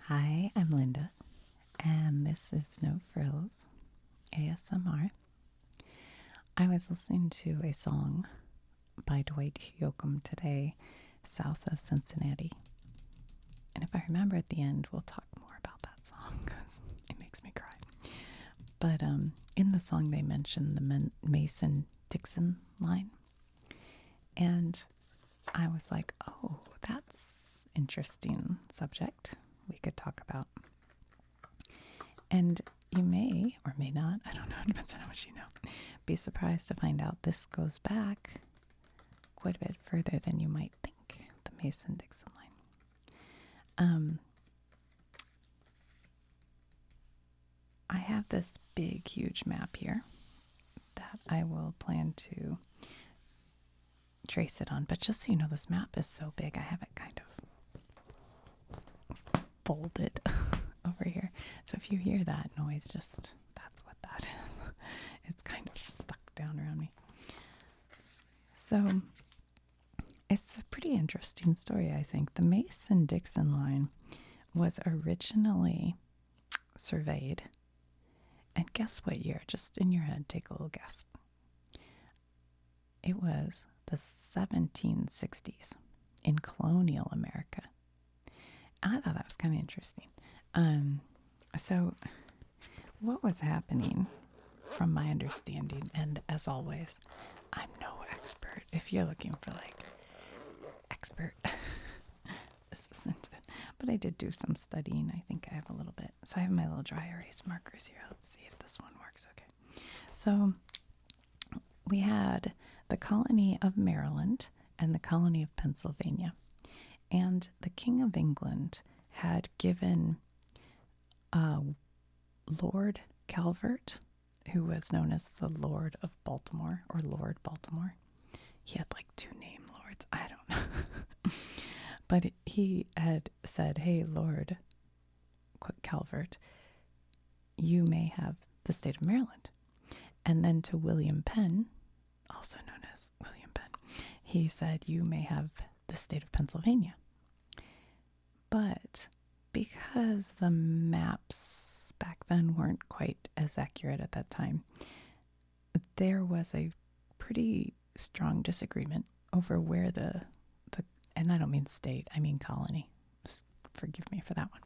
Hi, I'm Linda, and this is No Frills ASMR. I was listening to a song by Dwight Yoakam today, south of Cincinnati. And if I remember at the end, we'll talk more about that song because it makes me cry. But in the song, they mentioned the Mason-Dixon Line. And I was like, oh, that's interesting subject we could talk about. And you may or may not, I don't know, it depends on how much you know, be surprised to find out this goes back quite a bit further than you might think, the Mason-Dixon Line. I have this big, huge map here that I will plan to trace it on. But just so you know, this map is so big, I have it kind of folded over here. So if you hear that noise, just that's what that is. It's kind of stuck down around me. So it's a pretty interesting story, I think. The Mason-Dixon Line was originally surveyed, and guess what year? Just in your head, take a little guess. It was the 1760s in colonial America. I thought that was kind of interesting. So what was happening, from my understanding, and as always, I'm no expert. If you're looking for like expert, this isn't it. But I did do some studying. I think I have a little bit. So I have my little dry erase markers here. Let's see if this one works. Okay. So we had the colony of Maryland and the colony of Pennsylvania. And the King of England had given Lord Calvert, who was known as the Lord of Baltimore or Lord Baltimore. He had like two name lords. I don't know. But he had said, hey, Lord Calvert, you may have the state of Maryland. And then to William Penn, also known as William Penn, he said, you may have the state of Pennsylvania. But because the maps back then weren't quite as accurate at that time, there was a pretty strong disagreement over where the and I don't mean state, I mean colony. Just forgive me for that one.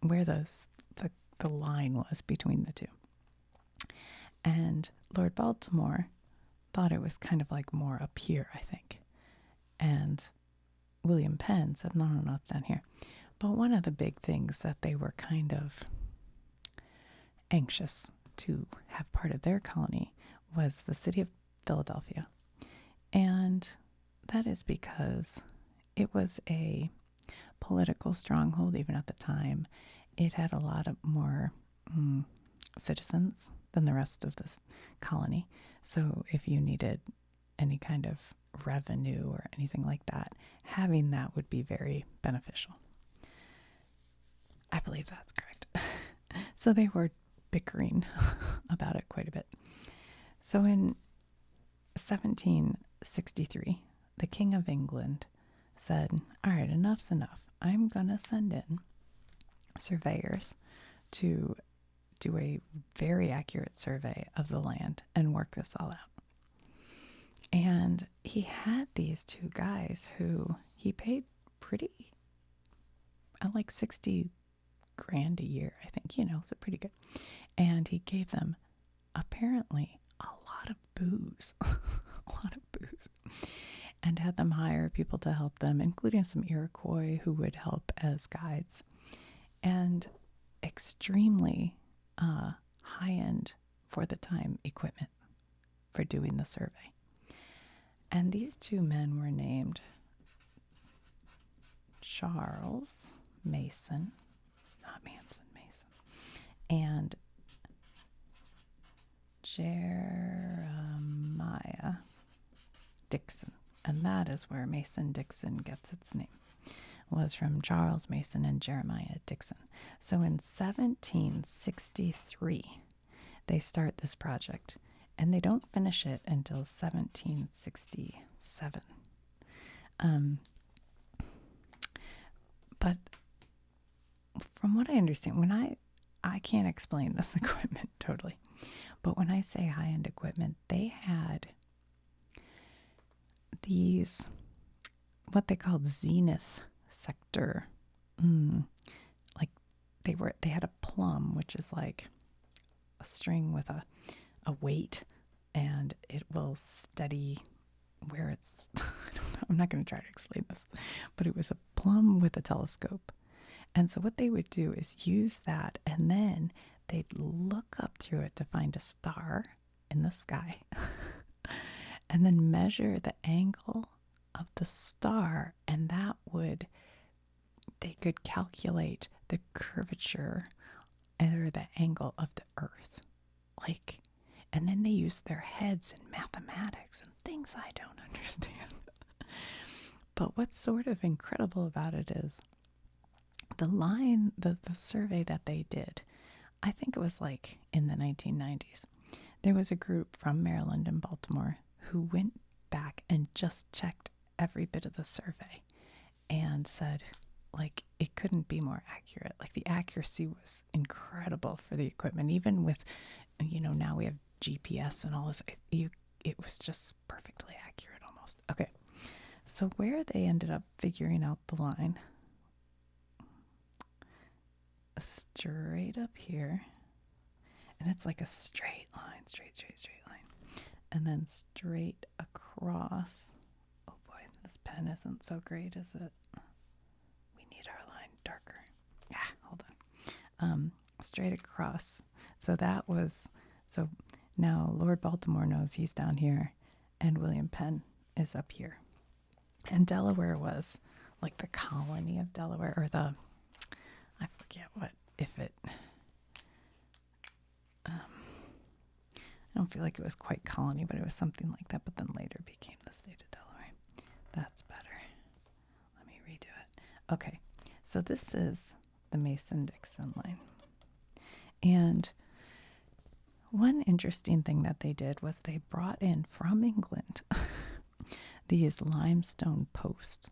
Where the line was between the two. And Lord Baltimore thought it was kind of like more up here, I think. And William Penn said, no, it's down here. But one of the big things that they were kind of anxious to have part of their colony was the city of Philadelphia. And that is because it was a political stronghold even at the time. It had a lot of more citizens than the rest of the colony. So if you needed any kind of revenue or anything like that, having that would be very beneficial. I believe that's correct. So they were bickering about it quite a bit. So in 1763, the King of England said, all right, enough's enough. I'm going to send in surveyors to do a very accurate survey of the land and work this all out. And he had these two guys who he paid pretty, like 60 grand a year, I think, so pretty good. And he gave them apparently a lot of booze, and had them hire people to help them, including some Iroquois who would help as guides, and extremely high-end, for the time, equipment for doing the survey. And these two men were named Charles Mason, not Manson, Mason, and Jeremiah Dixon. And that is where Mason-Dixon gets its name, was from Charles Mason and Jeremiah Dixon. So in 1763, they start this project, and they don't finish it until 1767. But from what I understand, I can't explain this equipment totally, but when I say high-end equipment, they had these, what they called zenith sector, like they had a plumb, which is like a string with a weight, and it will steady where it's, I don't know, I'm not going to try to explain this, but it was a plumb with a telescope. And so what they would do is use that, and then they'd look up through it to find a star in the sky, and then measure the angle of the star, and they could calculate the curvature or the angle of the earth. And then they use their heads in mathematics and things I don't understand. But what's sort of incredible about it is the survey that they did, I think it was like in the 1990s. There was a group from Maryland and Baltimore who went back and just checked every bit of the survey and said, like, it couldn't be more accurate. Like, the accuracy was incredible for the equipment. Even with, now we have GPS and all this, it was just perfectly accurate almost. Okay, so where they ended up figuring out the line, straight up here, and it's like a straight line, straight line, and then straight across. Oh boy, this pen isn't so great, is it? We need our line darker. Yeah, hold on. Straight across. So now Lord Baltimore knows he's down here, and William Penn is up here. And Delaware was like the colony of Delaware, or I forget I don't feel like it was quite colony, but it was something like that, but then later became the state of Delaware. That's better. Let me redo it. Okay, so this is the Mason-Dixon Line. And one interesting thing that they did was they brought in from England these limestone posts.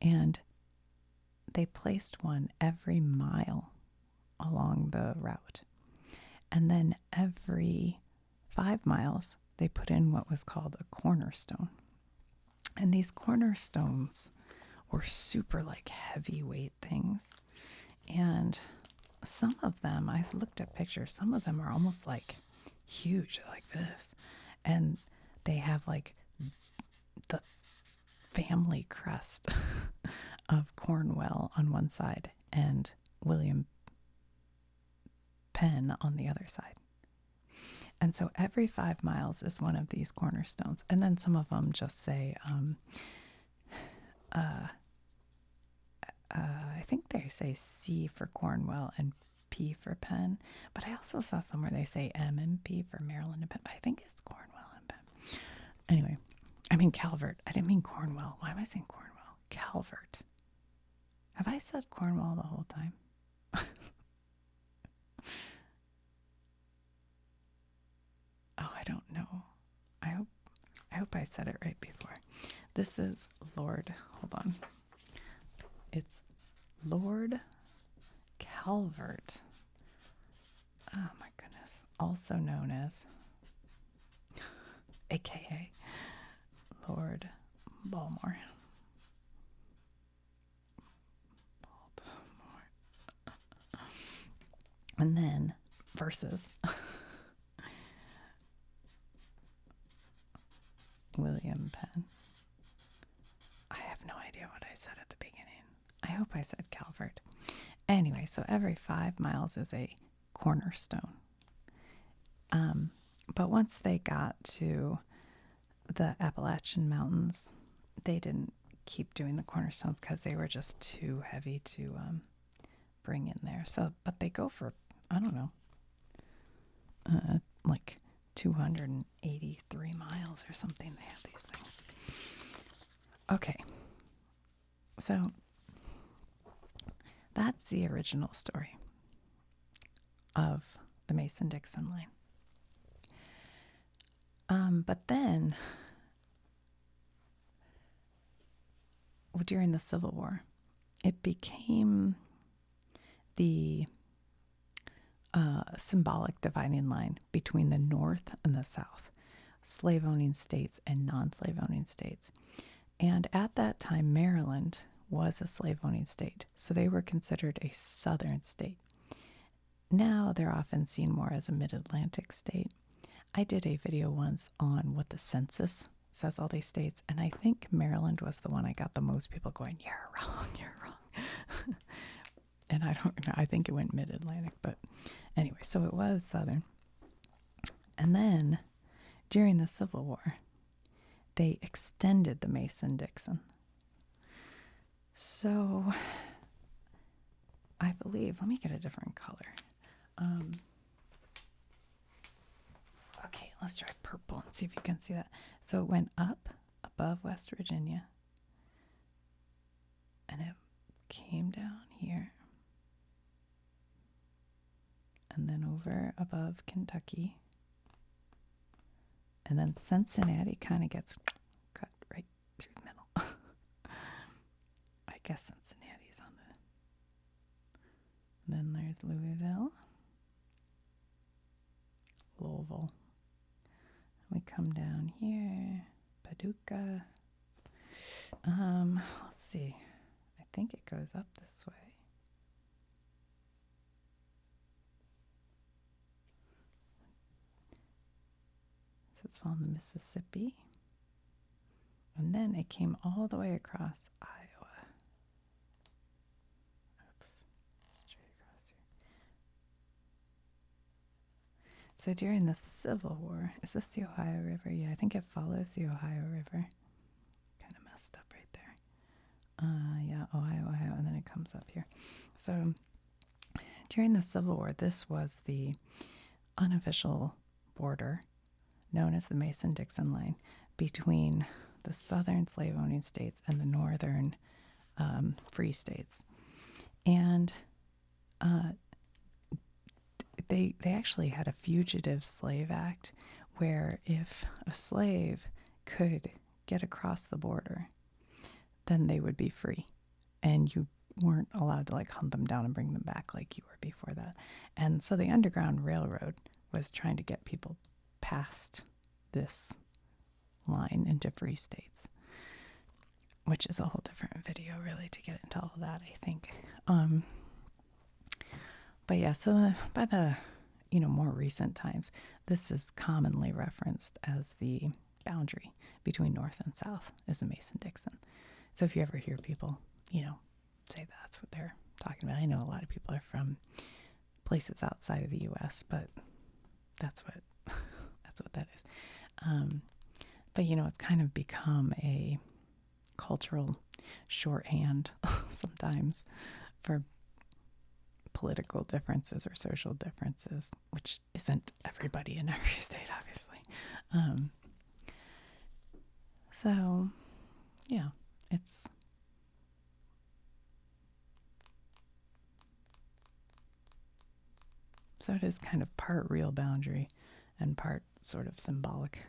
And they placed one every mile along the route. And then every 5 miles, they put in what was called a cornerstone. And these cornerstones were super heavyweight things. And some of them, I looked at pictures, some of them are almost huge, like this. And they have the family crest of Cornwell on one side and William Penn on the other side. And so every 5 miles is one of these cornerstones. And then some of them just say, I think they say C for Cornwell and P for Penn. But I also saw somewhere they say M and P for Maryland and Penn. But I think it's Cornwell and Penn. Anyway, I mean Calvert. I didn't mean Cornwell. Why am I saying Cornwell? Calvert. Have I said Cornwall the whole time? Oh, I don't know. I hope I said it right before. This is Lord. Hold on. It's Lord Calvert. Oh my goodness. Also known as, AKA, Lord Baltimore. And then versus William Penn. I have no idea what I said at the beginning. I hope I said Calvert. Anyway, so every 5 miles is a cornerstone. But once they got to the Appalachian Mountains, they didn't keep doing the cornerstones because they were just too heavy to bring in there. So, but they go for, I don't know, 283 miles or something. They have these things. Okay, so that's the original story of the Mason-Dixon Line. But then, during the Civil War, it became the symbolic dividing line between the North and the South, slave-owning states and non-slave-owning states. And at that time, Maryland was a slave-owning state, so they were considered a southern state. Now they're often seen more as a mid-Atlantic state. I did a video once on what the census says all these states, and I think Maryland was the one I got the most people going, you're wrong, you're wrong. And I don't know, I think it went mid-Atlantic, but anyway, so it was southern. And then during the Civil War, they extended the Mason-Dixon. So I believe, let me get a different color. Okay, let's try purple and see if you can see that. So it went up above West Virginia, and it came down here, and then over above Kentucky, and then Cincinnati kind of gets cut right through the middle. I guess Cincinnati's on the... Then there's Louisville, Louisville. We come down here, Paducah. Let's see. I think it goes up this way. So it's following the Mississippi. And then it came all the way across Iowa. Oops. Straight across here. So during the Civil War, is this the Ohio River? Yeah, I think it follows the Ohio River. Kind of messed up right there. Yeah, Ohio, and then it comes up here. So during the Civil War, this was the unofficial border known as the Mason-Dixon Line between the southern slave-owning states and the northern free states. And they actually had a Fugitive Slave Act where if a slave could get across the border, then they would be free. And you weren't allowed to like hunt them down and bring them back like you were before that. And so the Underground Railroad was trying to get people past this line into free states, which is a whole different video really to get into all that, I think. But yeah, so by the more recent times, this is commonly referenced as the boundary between North and South is the Mason-Dixon. So if you ever hear people, say that's what they're talking about. I know a lot of people are from places outside of the U.S., but that's what that is. But it's kind of become a cultural shorthand sometimes for political differences or social differences, which isn't everybody in every state, obviously. So, yeah, it's so it is kind of part real boundary and part sort of symbolic.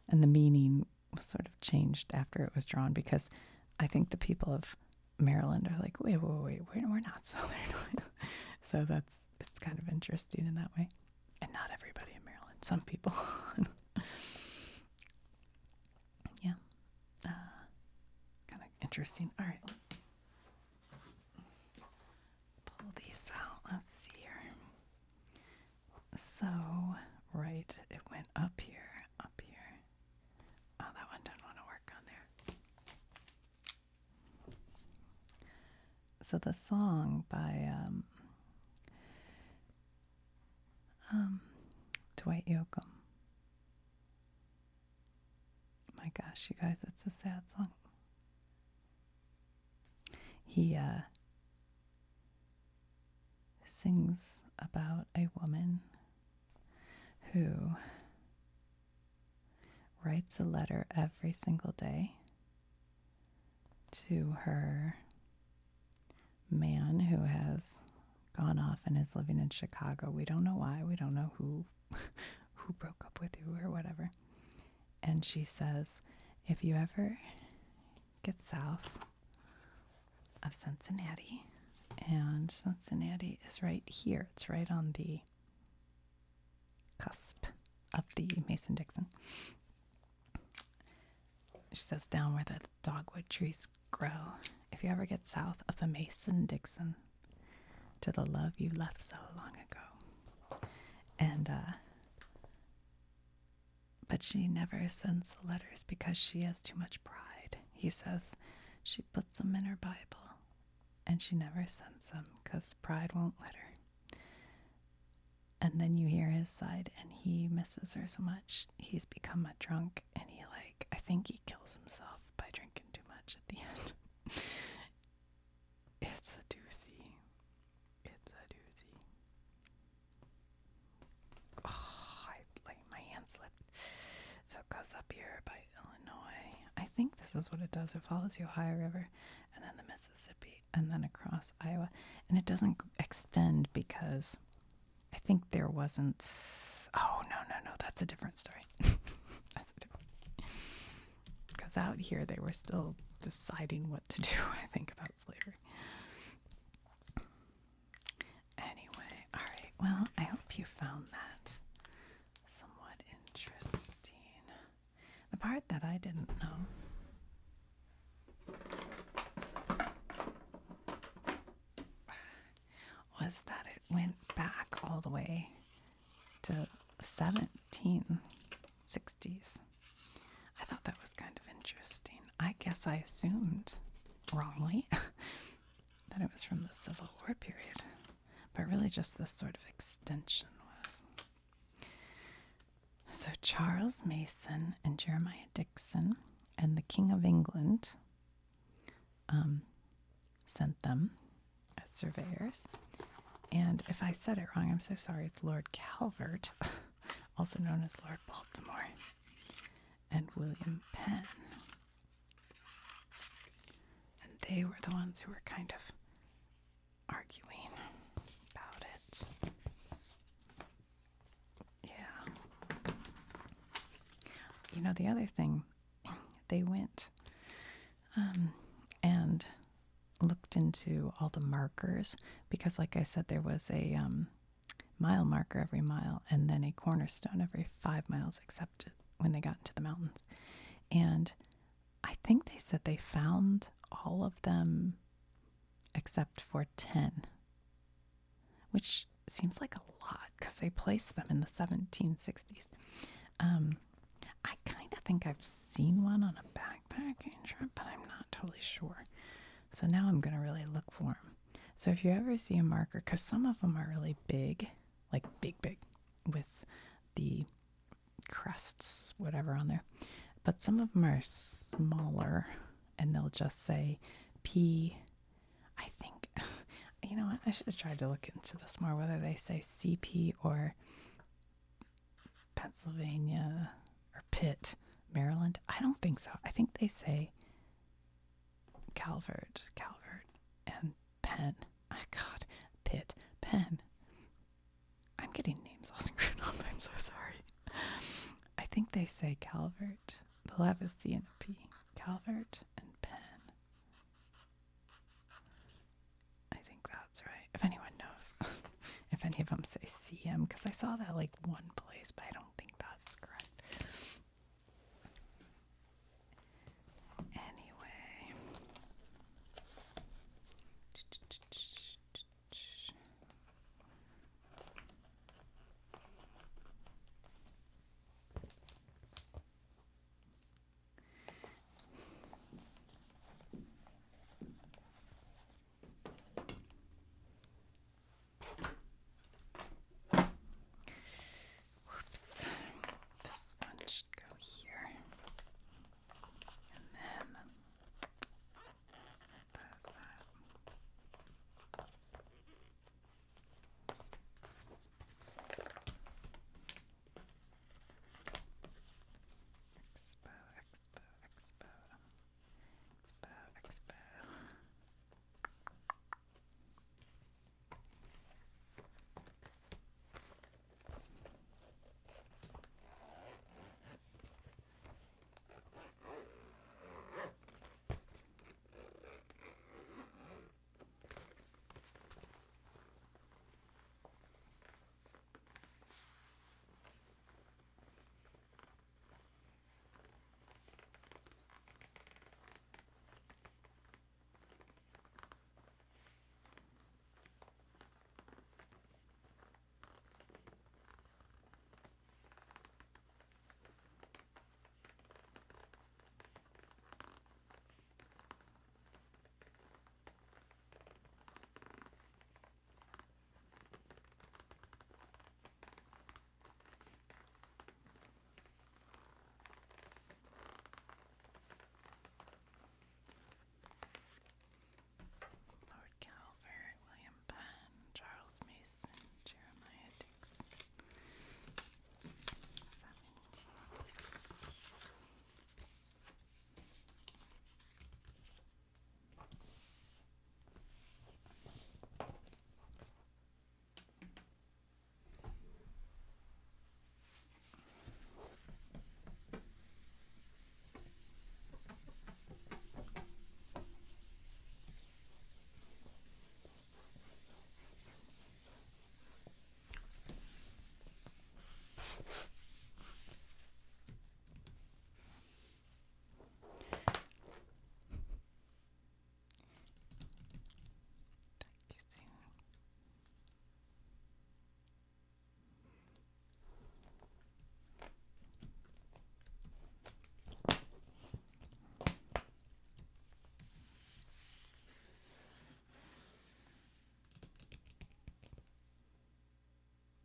And the meaning was sort of changed after it was drawn because I think the people of Maryland are like, wait, we're not Southern. So it's kind of interesting in that way. And not everybody in Maryland, some people. Yeah. Kind of interesting. All right, let's pull these out. Let's see here. So, right, it went up here. Oh, that one doesn't want to work on there. So the song by Dwight Yoakam. My gosh, you guys, it's a sad song. He sings about a woman who writes a letter every single day to her man who has gone off and is living in Chicago. We don't know why. We don't know who broke up with you or whatever. And she says, if you ever get south of Cincinnati, and Cincinnati is right here. It's right on the cusp of the Mason-Dixon. She says, down where the dogwood trees grow. If you ever get south of the Mason-Dixon, to the love you left so long ago. And, but she never sends the letters because she has too much pride. He says she puts them in her Bible and she never sends them because pride won't let her. And then you hear his side, and he misses her so much. He's become a drunk, and I think he kills himself by drinking too much at the end. It's a doozy. It's a doozy. Oh, my hand slipped. So it goes up here by Illinois. I think this is what it does. It follows the Ohio River, and then the Mississippi, and then across Iowa. And it doesn't extend because I think there wasn't. Oh, no. That's a different story. That's a different story. Because out here they were still deciding what to do, I think, about slavery. Anyway, all right. Well, I hope you found that somewhat interesting. The part that I didn't know was that it went back all the way to 1760s. I thought that was kind of interesting. I guess I assumed wrongly that it was from the Civil War period, but really just this sort of extension was. So Charles Mason and Jeremiah Dixon and the King of England sent them as surveyors. And if I said it wrong, I'm so sorry. It's Lord Calvert, also known as Lord Baltimore, and William Penn. And they were the ones who were kind of arguing about it. Yeah. You know, the other thing, they went and looked into all the markers because, like I said, there was a mile marker every mile and then a cornerstone every 5 miles, except when they got into the mountains. And I think they said they found all of them except for 10, which seems like a lot because they placed them in the 1760s. I kind of think I've seen one on a backpacking trip, but I'm not totally sure. So now I'm going to really look for them. So if you ever see a marker, because some of them are really big, like big, with the crests, whatever on there. But some of them are smaller, and they'll just say P. I think, you know what, I should have tried to look into this more, whether they say CP or Pennsylvania or Pitt, Maryland. I don't think so. I think they say Calvert, and Penn. Oh, God, Pitt, Penn. I'm getting names all screwed up. I'm so sorry. I think they say Calvert. They'll have a C and a P. Calvert and Penn. I think that's right. If anyone knows. If any of them say CM, because I saw that like one place, but I don't